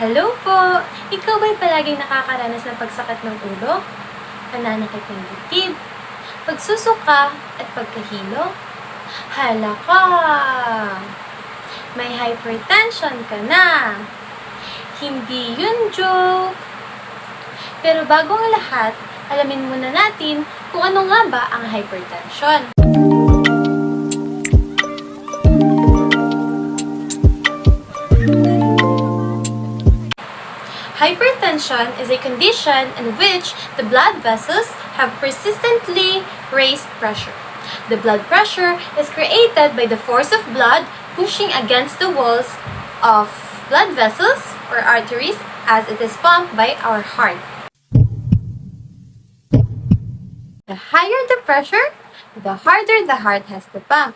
Hello po! Ikaw ba'y palaging nakakaranas ng pagsakit ng ulo? Pananakit ng dibdib? Pagsusuka at pagkahilo? Hala ka! May hypertension ka na! Hindi yun joke! Pero bago ang lahat, alamin muna natin kung ano nga ba ang hypertension. Hypertension is a condition in which the blood vessels have persistently raised pressure. The blood pressure is created by the force of blood pushing against the walls of blood vessels or arteries as it is pumped by our heart. The higher the pressure, the harder the heart has to pump.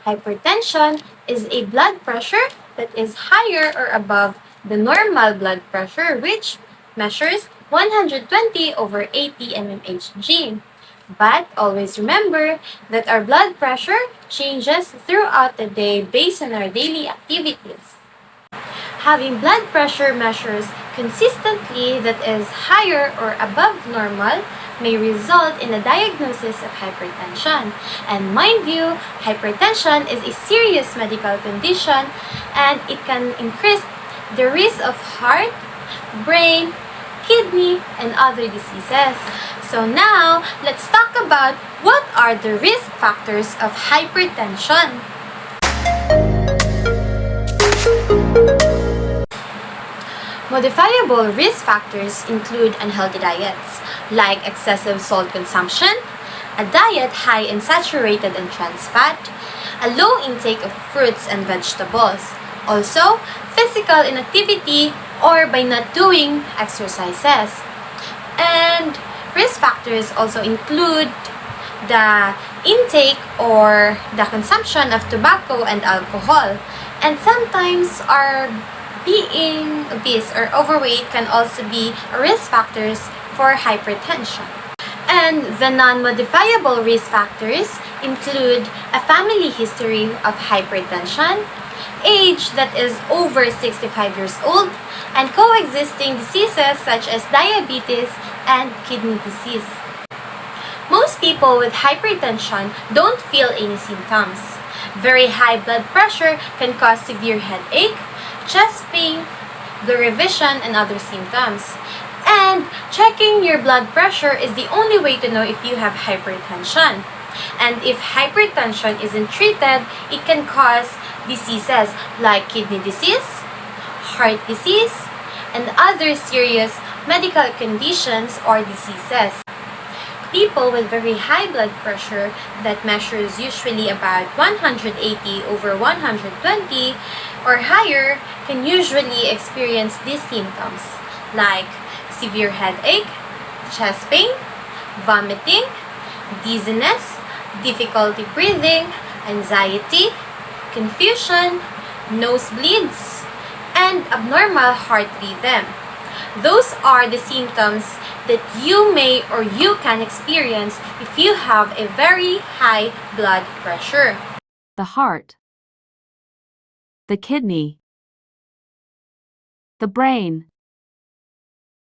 Hypertension is a blood pressure that is higher or above the normal blood pressure, which measures 120/80 mmHg. But always remember that our blood pressure changes throughout the day based on our daily activities. Having blood pressure measures consistently that is higher or above normal may result in a diagnosis of hypertension. And mind you, hypertension is a serious medical condition and it can increase the risk of heart, brain, kidney, and other diseases. So now, let's talk about what are the risk factors of hypertension. Modifiable risk factors include unhealthy diets, like excessive salt consumption, a diet high in saturated and trans fat, a low intake of fruits and vegetables, also physical inactivity or by not doing exercises. And risk factors also include the intake or the consumption of tobacco and alcohol. And sometimes our being obese or overweight can also be risk factors for hypertension. And the non-modifiable risk factors include a family history of hypertension, age that is over 65 years old, and coexisting diseases such as diabetes and kidney disease. Most people with hypertension don't feel any symptoms. Very high blood pressure can cause severe headache, chest pain, blurry vision, and other symptoms. And checking your blood pressure is the only way to know if you have hypertension. And if hypertension isn't treated, it can cause diseases like kidney disease, heart disease, and other serious medical conditions or diseases. People with very high blood pressure that measures usually about 180/120 or higher can usually experience these symptoms like severe headache, chest pain, vomiting, dizziness, difficulty breathing, anxiety, confusion, nosebleeds, and abnormal heart rhythm. Those are the symptoms that you may or you can experience if you have a very high blood pressure. The heart, the kidney, the brain,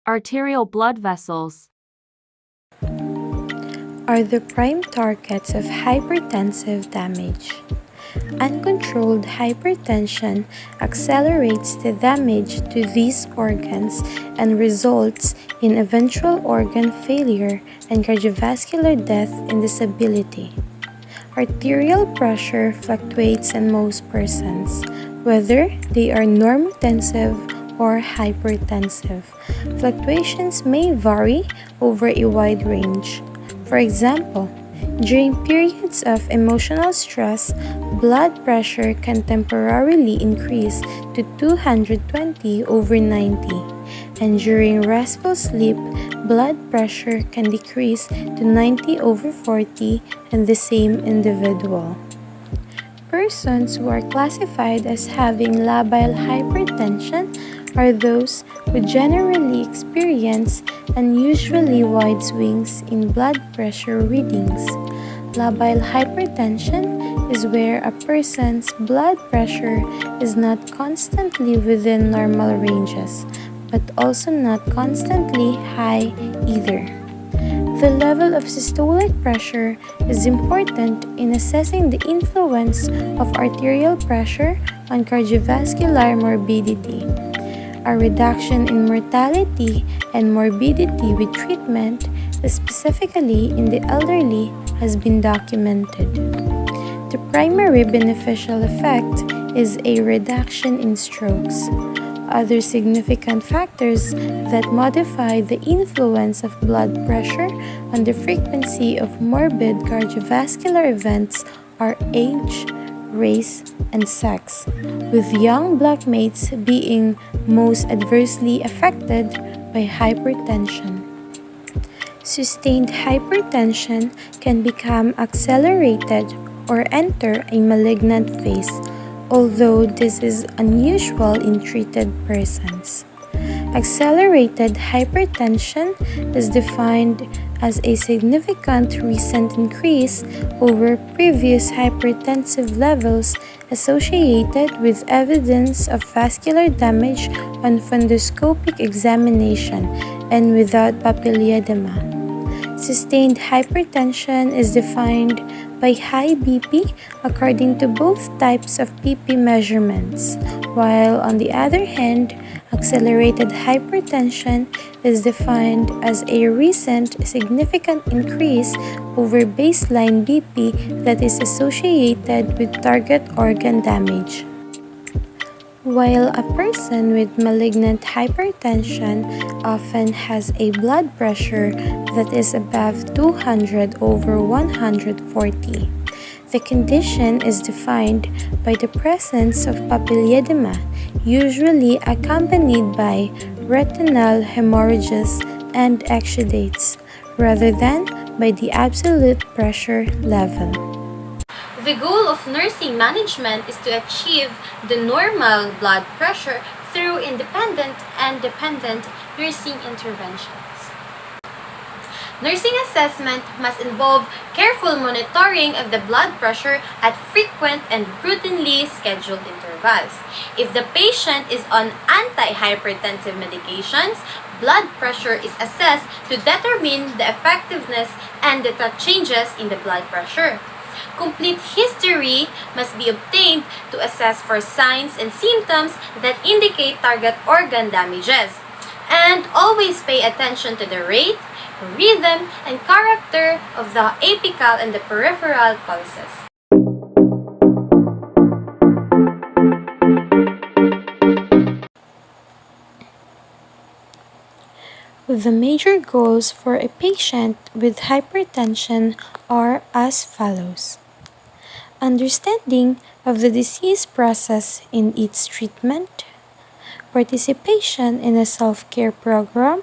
arterial blood vessels are the prime targets of hypertensive damage. Uncontrolled hypertension accelerates the damage to these organs and results in eventual organ failure and cardiovascular death and disability. Arterial pressure fluctuates in most persons, whether they are normotensive or hypertensive. Fluctuations may vary over a wide range. For example, during periods of emotional stress, blood pressure can temporarily increase to 220/90, and during restful sleep, blood pressure can decrease to 90/40 in the same individual. Persons who are classified as having labile hypertension are those who generally experience unusually wide swings in blood pressure readings. Labile hypertension is where a person's blood pressure is not constantly within normal ranges, but also not constantly high either. The level of systolic pressure is important in assessing the influence of arterial pressure on cardiovascular morbidity. A reduction in mortality and morbidity with treatment, specifically in the elderly, has been documented. The primary beneficial effect is a reduction in strokes. Other significant factors that modify the influence of blood pressure on the frequency of morbid cardiovascular events are age, race, and sex, with young black mates being most adversely affected by hypertension. Sustained hypertension can become accelerated or enter a malignant phase, although this is unusual in treated persons. Accelerated hypertension is defined as a significant recent increase over previous hypertensive levels associated with evidence of vascular damage on fundoscopic examination and without papilledema. Sustained hypertension is defined by high BP according to both types of BP measurements, while on the other hand, accelerated hypertension is defined as a recent significant increase over baseline BP that is associated with target organ damage. While a person with malignant hypertension often has a blood pressure that is above 200 over 140, the condition is defined by the presence of papilledema, usually accompanied by retinal hemorrhages and exudates, rather than by the absolute pressure level. The goal of nursing management is to achieve the normal blood pressure through independent and dependent nursing interventions. Nursing assessment must involve careful monitoring of the blood pressure at frequent and routinely scheduled intervals. If the patient is on antihypertensive medications, blood pressure is assessed to determine the effectiveness and the changes in the blood pressure. Complete history must be obtained to assess for signs and symptoms that indicate target organ damages. And always pay attention to the rate, rhythm, and character of the apical and the peripheral pulses. The major goals for a patient with hypertension are as follows. Understanding of the disease process in its treatment, participation in a self-care program,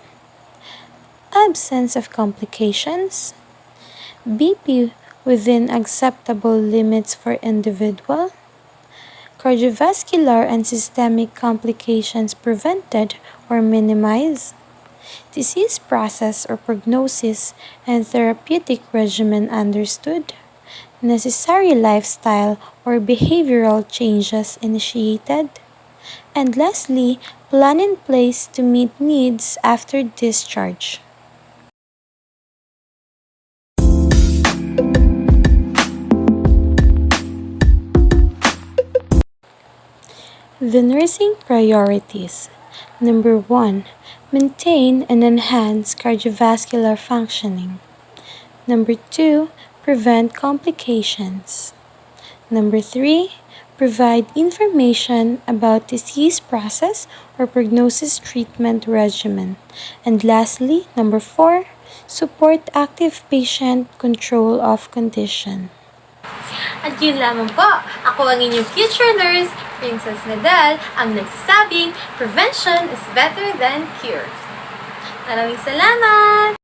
absence of complications, BP within acceptable limits for individual, cardiovascular and systemic complications prevented or minimized, disease process or prognosis and therapeutic regimen understood, necessary lifestyle or behavioral changes initiated, and lastly, plan in place to meet needs after discharge. The nursing priorities. Number 1. Maintain and enhance cardiovascular functioning. Number 2. Prevent complications. Number 3. Provide information about disease process or prognosis treatment regimen. And lastly, number 4. Support active patient control of condition. At yun lamang po, ako ang inyong future nurse, Princess Nadal, ang nagsasabing, prevention is better than cure. Maraming salamat!